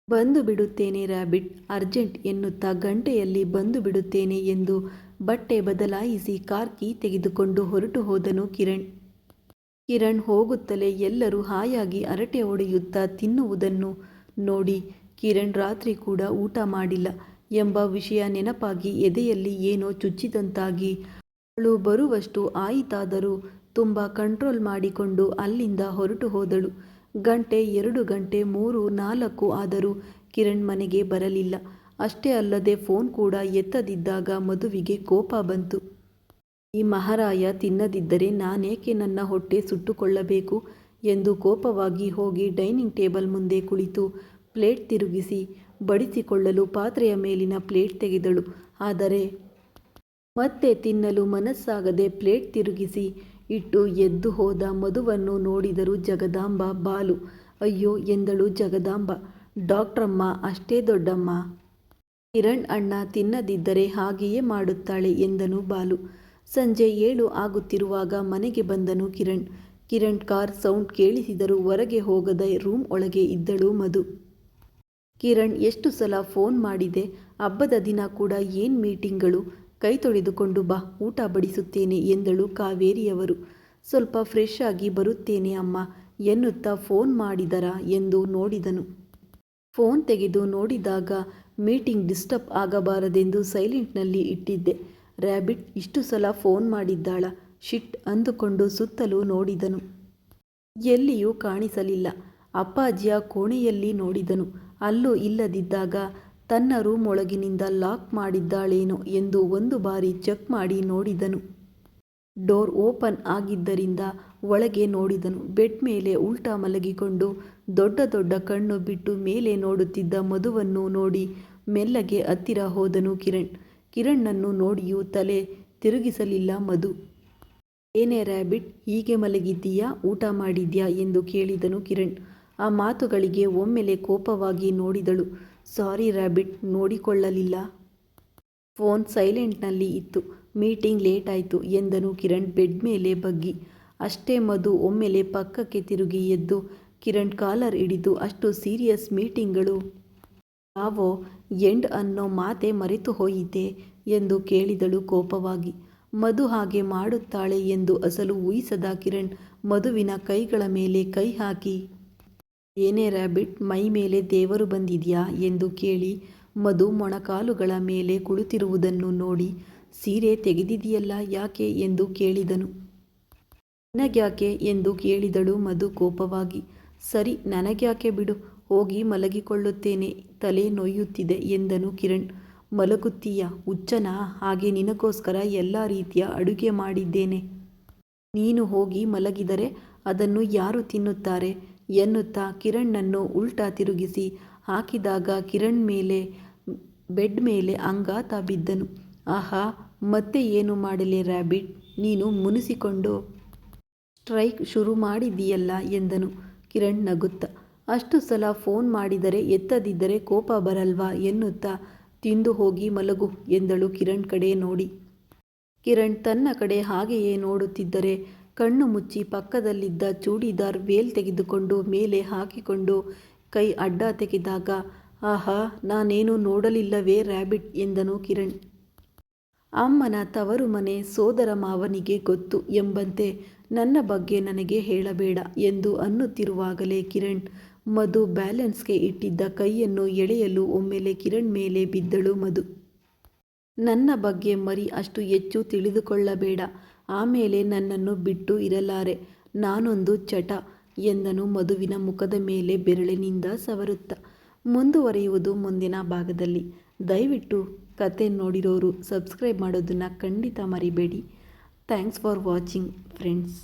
ಬಂದು ಬಿಡುತ್ತೇನೆ ರ್ಯಾಬಿಟ್, ಅರ್ಜೆಂಟ್ ಎನ್ನುತ್ತಾ ಗಂಟೆಯಲ್ಲಿ ಬಂದು ಬಿಡುತ್ತೇನೆ ಎಂದು ಬಟ್ಟೆ ಬದಲಾಯಿಸಿ ಕಾರ್ ಕೀ ತೆಗೆದುಕೊಂಡು ಹೊರಟು ಹೋದನು ಕಿರಣ್. ಕಿರಣ್ ಹೋಗುತ್ತಲೇ ಎಲ್ಲರೂ ಹಾಯಾಗಿ ಹರಟೆ ಹೊಡೆಯುತ್ತಾ ತಿನ್ನುವುದನ್ನು ನೋಡಿ ಕಿರಣ್ ರಾತ್ರಿ ಕೂಡ ಊಟ ಮಾಡಿಲ್ಲ ಎಂಬ ವಿಷಯ ನೆನಪಾಗಿ ಎದೆಯಲ್ಲಿ ಏನೋ ಚುಚ್ಚಿದಂತಾಗಿ ಅವಳು ಬರುವಷ್ಟು ಆಯಿತಾದರೂ ತುಂಬ ಕಂಟ್ರೋಲ್ ಮಾಡಿಕೊಂಡು ಅಲ್ಲಿಂದ ಹೊರಟು ಹೋದಳು. ಗಂಟೆ 2 ಗಂಟೆ 3 4 ಆದರೂ ಕಿರಣ್ ಮನೆಗೆ ಬರಲಿಲ್ಲ. ಅಷ್ಟೇ ಅಲ್ಲದೆ ಫೋನ್ ಕೂಡ ಎತ್ತದಿದ್ದಾಗ ಮಧುವಿಗೆ ಕೋಪ ಬಂತು. ಈ ಮಹಾರಾಯ ತಿನ್ನದಿದ್ದರೆ ನಾನೇಕೆ ನನ್ನ ಹೊಟ್ಟೆ ಸುಟ್ಟುಕೊಳ್ಳಬೇಕು ಎಂದು ಕೋಪವಾಗಿ ಹೋಗಿ ಡೈನಿಂಗ್ ಟೇಬಲ್ ಮುಂದೆ ಕುಳಿತು ಪ್ಲೇಟ್ ತಿರುಗಿಸಿ ಬಡಿಸಿಕೊಳ್ಳಲು ಪಾತ್ರೆಯ ಮೇಲಿನ ಪ್ಲೇಟ್ ತೆಗೆದಳು. ಆದರೆ ಮತ್ತೆ ತಿನ್ನಲು ಮನಸ್ಸಾಗದೆ ಪ್ಲೇಟ್ ತಿರುಗಿಸಿ ಇಟ್ಟು ಎದ್ದು ಹೋದ ಮಧುವನ್ನು ನೋಡಿದರು ಜಗದಾಂಬ. ಬಾಲು, ಅಯ್ಯೋ ಎಂದಳು ಜಗದಾಂಬ. ಡಾಕ್ಟ್ರಮ್ಮ ಅಷ್ಟೇ ದೊಡ್ಡಮ್ಮ. ಕಿರಣ್ ಅಣ್ಣ ತಿನ್ನದಿದ್ದರೆ ಹಾಗೆಯೇ ಮಾಡುತ್ತಾಳೆ ಎಂದನು ಬಾಲು. ಸಂಜೆ 7 ಆಗುತ್ತಿರುವಾಗ ಮನೆಗೆ ಬಂದನು ಕಿರಣ್. ಕಿರಣ್ ಕಾರ್ ಸೌಂಡ್ ಕೇಳಿಸಿದರೂ ಹೊರಗೆ ಹೋಗದೆ ರೂಮ್ ಒಳಗೆ ಇದ್ದಳು ಮಧು. ಕಿರಣ್ ಎಷ್ಟು ಸಲ ಫೋನ್ ಮಾಡಿದೆ, ಹಬ್ಬದ ದಿನ ಕೂಡ ಏನ್ ಮೀಟಿಂಗ್ಗಳು, ಕೈ ತೊಳೆದುಕೊಂಡು ಬಾ, ಊಟ ಬಡಿಸುತ್ತೇನೆ ಎಂದಳು ಕಾವೇರಿಯವರು. ಸ್ವಲ್ಪ ಫ್ರೆಶ್ ಆಗಿ ಬರುತ್ತೇನೆ ಅಮ್ಮ ಎನ್ನುತ್ತಾ ಫೋನ್ ಮಾಡಿದರಾ ಎಂದು ನೋಡಿದನು. ಫೋನ್ ತೆಗೆದು ನೋಡಿದಾಗ ಮೀಟಿಂಗ್ ಡಿಸ್ಟರ್ಬ್ ಆಗಬಾರದೆಂದು ಸೈಲೆಂಟ್ನಲ್ಲಿ ಇಟ್ಟಿದ್ದೆ. ರ್ಯಾಬಿಟ್ ಇಷ್ಟು ಸಲ ಫೋನ್ ಮಾಡಿದ್ದಾಳ, ಶಿಟ್ ಅಂದುಕೊಂಡು ಸುತ್ತಲೂ ನೋಡಿದನು. ಎಲ್ಲಿಯೂ ಕಾಣಿಸಲಿಲ್ಲ. ಅಪ್ಪಾಜಿಯ ಕೋಣೆಯಲ್ಲಿ ನೋಡಿದನು. ಅಲ್ಲೂ ಇಲ್ಲದಿದ್ದಾಗ ತನ್ನ ರೂಮ್ ಒಳಗಿನಿಂದ ಲಾಕ್ ಮಾಡಿದ್ದಾಳೇನೋ ಎಂದು ಒಂದು ಬಾರಿ ಚೆಕ್ ಮಾಡಿ ನೋಡಿದನು. ಡೋರ್ ಓಪನ್ ಆಗಿದ್ದರಿಂದ ಒಳಗೆ ನೋಡಿದನು. ಬೆಡ್ ಮೇಲೆ ಉಲ್ಟಾ ಮಲಗಿಕೊಂಡು ದೊಡ್ಡ ದೊಡ್ಡ ಕಣ್ಣು ಬಿಟ್ಟು ಮೇಲೆ ನೋಡುತ್ತಿದ್ದ ಮಧುವನ್ನು ನೋಡಿ ಮೆಲ್ಲಗೆ ಹತ್ತಿರ ಹೋದನು ಕಿರಣ್. ಕಿರಣ್ಣನ್ನು ನೋಡಿಯೂ ತಲೆ ತಿರುಗಿಸಲಿಲ್ಲ ಮಧು. ಏನೇ ರ್ಯಾಬಿಟ್, ಹೀಗೆ ಮಲಗಿದ್ದೀಯಾ, ಊಟ ಮಾಡಿದ್ಯಾ ಎಂದು ಕೇಳಿದನು ಕಿರಣ್. ಆ ಮಾತುಗಳಿಗೆ ಒಮ್ಮೆಲೆ ಕೋಪವಾಗಿ ನೋಡಿದಳು. ಸಾರಿ ರ್ಯಾಬಿಟ್, ನೋಡಿಕೊಳ್ಳಲಿಲ್ಲ. ಫೋನ್ ಸೈಲೆಂಟ್ನಲ್ಲಿ ಇತ್ತು. ಮೀಟಿಂಗ್ ಲೇಟ್ ಆಯಿತು ಎಂದನು ಕಿರಣ್ ಬೆಡ್ ಮೇಲೆ ಬಗ್ಗಿ. ಅಷ್ಟೇ ಮಧು ಒಮ್ಮೆಲೆ ಪಕ್ಕಕ್ಕೆ ತಿರುಗಿ ಎದ್ದು ಕಿರಣ್ ಕಾಲರ್ ಹಿಡಿದು, ಅಷ್ಟು ಸೀರಿಯಸ್ ಮೀಟಿಂಗ್ಗಳು ಯಾವೋ ಎಂಡ್ ಅನ್ನೋ ಮಾತೆ ಮರೆತು ಹೋಯಿತೆ ಎಂದು ಕೇಳಿದಳು ಕೋಪವಾಗಿ. ಮಧು ಹಾಗೆ ಮಾಡುತ್ತಾಳೆ ಎಂದು ಅಸಲು ಊಹಿಸದ ಕಿರಣ್ ಮಧುವಿನ ಕೈಗಳ ಮೇಲೆ ಕೈ ಹಾಕಿ, ಏನೇ ರ್ಯಾಬಿಟ್, ಮೈ ಮೇಲೆ ದೇವರು ಬಂದಿದ್ಯಾ ಎಂದು ಕೇಳಿ ಮಧು ಮೊಣಕಾಲುಗಳ ಮೇಲೆ ಕುಳಿತಿರುವುದನ್ನು ನೋಡಿ, ಸೀರೆ ತೆಗೆದಿದೆಯಲ್ಲ ಯಾಕೆ ಎಂದು ಕೇಳಿದನು. ನಿನಗ್ಯಾಕೆ ಎಂದು ಕೇಳಿದಳು ಮಧು ಕೋಪವಾಗಿ. ಸರಿ, ನನಗ್ಯಾಕೆ ಬಿಡು, ಹೋಗಿ ಮಲಗಿಕೊಳ್ಳುತ್ತೇನೆ, ತಲೆ ನೋಯುತ್ತಿದೆ ಎಂದನು ಕಿರಣ್. ಮಲಗುತ್ತೀಯಾ, ಹುಚ್ಚನಾ? ಹಾಗೆ ನಿನಗೋಸ್ಕರ ಎಲ್ಲ ರೀತಿಯ ಅಡುಗೆ ಮಾಡಿದ್ದೇನೆ. ನೀನು ಹೋಗಿ ಮಲಗಿದರೆ ಅದನ್ನು ಯಾರು ತಿನ್ನುತ್ತಾರೆ ಎನ್ನುತ್ತಾ ಕಿರಣ್ಣನ್ನು ಉಲ್ಟಾ ತಿರುಗಿಸಿ ಹಾಕಿದಾಗ ಕಿರಣ್ ಮೇಲೆ ಬೆಡ್ ಮೇಲೆ ಅಂಗಾತ ಬಿದ್ದನು. ಆಹಾ, ಮತ್ತೆ ಏನು ಮಾಡಲಿ ರ್ಯಾಬಿಟ್, ನೀನು ಮುನಿಸಿಕೊಂಡು ಸ್ಟ್ರೈಕ್ ಶುರು ಮಾಡಿದ್ದೀಯಲ್ಲ ಎಂದನು ಕಿರಣ್ ನಗುತ್ತ. ಅಷ್ಟು ಸಲ ಫೋನ್ ಮಾಡಿದರೆ ಎತ್ತದಿದ್ದರೆ ಕೋಪ ಬರಲ್ವಾ ಎನ್ನುತ್ತಾ, ತಿಂದು ಹೋಗಿ ಮಲಗು ಎಂದಳು ಕಿರಣ್ ಕಡೆ ನೋಡಿ. ಕಿರಣ್ ತನ್ನ ಕಡೆ ಹಾಗೆಯೇ ನೋಡುತ್ತಿದ್ದರೆ ಕಣ್ಣು ಮುಚ್ಚಿ ಪಕ್ಕದಲ್ಲಿದ್ದ ಚೂಡಿದಾರ್ ವೇಲ್ ತೆಗೆದುಕೊಂಡು ಮೇಲೆ ಹಾಕಿಕೊಂಡು ಕೈ ಅಡ್ಡ ತೆಗೆದಾಗ, ಆಹಾ, ನಾನೇನು ನೋಡಲಿಲ್ಲವೇ ರ್ಯಾಬಿಟ್ ಎಂದನು ಕಿರಣ್. ಅಮ್ಮನ ತವರು ಮನೆ ಸೋದರ ಮಾವನಿಗೆ ಗೊತ್ತು ಎಂಬಂತೆ ನನ್ನ ಬಗ್ಗೆ ನನಗೆ ಹೇಳಬೇಡ ಎಂದು ಅನ್ನುತ್ತಿರುವಾಗಲೇ ಕಿರಣ್ ಮಧು ಬ್ಯಾಲೆನ್ಸ್ಗೆ ಇಟ್ಟಿದ್ದ ಕೈಯನ್ನು ಎಳೆಯಲು ಒಮ್ಮೆಲೆ ಕಿರಣ್ ಮೇಲೆ ಬಿದ್ದಳು ಮಧು. ನನ್ನ ಬಗ್ಗೆ ಮರಿ ಅಷ್ಟು ಹೆಚ್ಚು ತಿಳಿದುಕೊಳ್ಳಬೇಡ, ಆಮೇಲೆ ನನ್ನನ್ನು ಬಿಟ್ಟು ಇರಲಾರೆ, ನಾನೊಂದು ಚಟ ಎಂದನು ಮಧುವಿನ ಮುಖದ ಮೇಲೆ ಬೆರಳಿನಿಂದ ಸವರುತ್ತ. ಮುಂದುವರಿಯುವುದು ಮುಂದಿನ ಭಾಗದಲ್ಲಿ. ದಯವಿಟ್ಟು ಕತೆ ನೋಡಿರೋರು ಸಬ್ಸ್ಕ್ರೈಬ್ ಮಾಡೋದನ್ನು ಖಂಡಿತ ಮರಿಬೇಡಿ. Thanks for watching friends.